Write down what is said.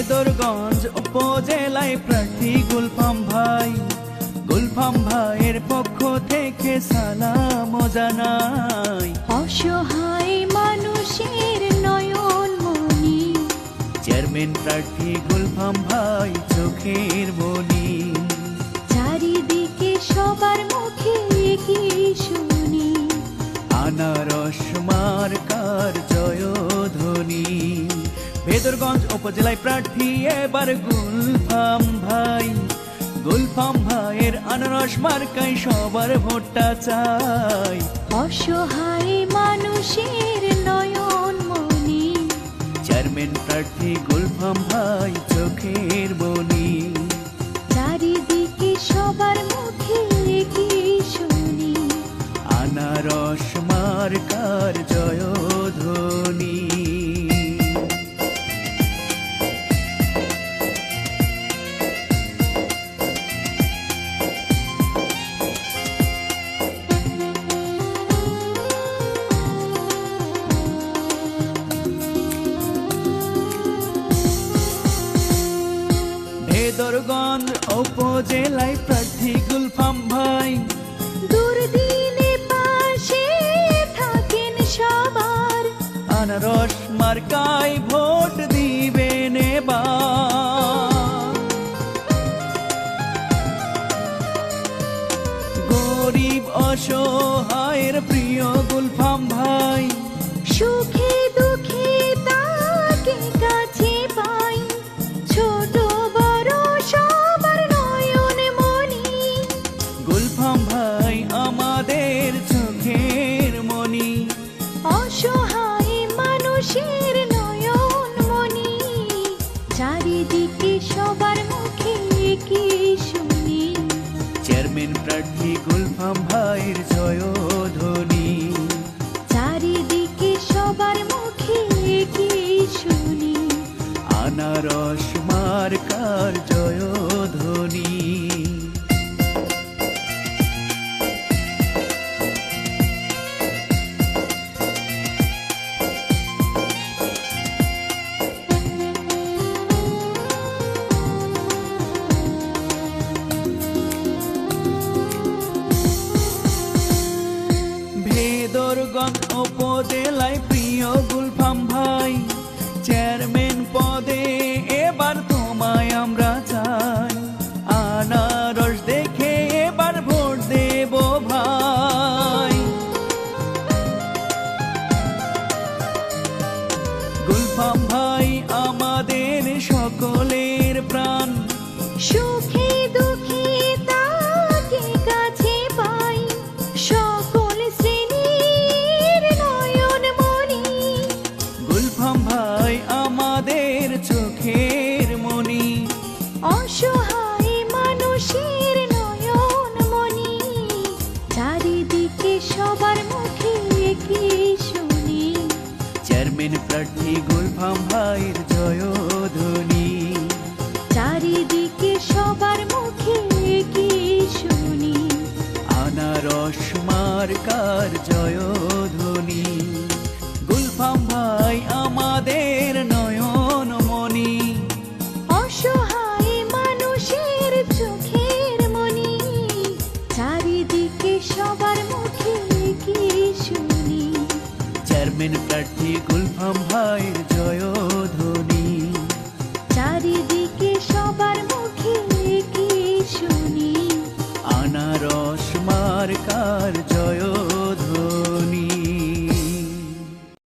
ভেদরগঞ্জ উপজেলায় প্রার্থী গুলফাম ভাই, গুলফাম ভাইয়ের পক্ষ থেকে সালাম জানাই। অসহায় মানুষের নয়ন মনি, চেয়ারম্যান প্রার্থী গুলফাম ভাই চোখের মনি। চারিদিকে সবার মুখে কি শুনি, আনারস মার্কার জয়ধ্বনি। ভেদরগঞ্জ উপজেলায় প্রার্থী এবার গুলফাম ভাই, গুলফাম ভাইয়ের আনারস মার্কায় সবার ভোটটা চাই। অসহায় মানুষের নয়ন মনি, চেয়ারম্যান প্রার্থী গুলফাম ভাই চোখের মনি। চারিদিকে সবার মুখে কি শুনি, আনারস মার্কার জয়ধ্বনি। ভেদরগঞ্জ উপজেলায় প্রার্থী গুলফাম ভাই, দুর্দিনে পাশে থাকেন সবার, আনারস মার্কায় ভোট দিবেন এবার। গরিব অসহায়ের প্রিয় গুলফাম ভাই, সুখে দুঃখে তাকে কাছে পাই, ছোট বড় সবার নয়ন মনি। গুলফাম ভাই আমাদের চোখের মনি। অসহায় মানুষের নয়ন মনি, চারিদিকে সবার মুখে কি শুনি, চেয়ারম্যান প্রার্থী গুলফাম ভাইয়ের জয়ধ্বনি। চারিদিকে সবার মুখে কি শুনি, আনারস মার্কার জয়ধ্বনি। ভেদরগঞ্জ উপজেলায় প্রিয় গুলফাম ভাই, চেয়ারম্যান পদে এবার তোমায় আমরা চাই। আনারস দেখে এবার ভোট দেব ভাই। গুলফাম ভাই আমাদের সকলের প্রাণ, সুখে দুঃখে তাকে কাছে পাই, সকল শ্রেণীর নয়ন মনি। গুলফাম ভাই আমাদের চোখের মনি। অসহায় মানুষের নয়ন মনি, চারিদিকে সবার মুখে কি শুনি, চেয়ারম্যান প্রার্থী গুলফাম ভাইয়ের জয়ধ্বনি। চারিদিকে সবার মুখে কি শুনি, আনারস মার্কার জয়ধ্বনি। গুলফাম ভাই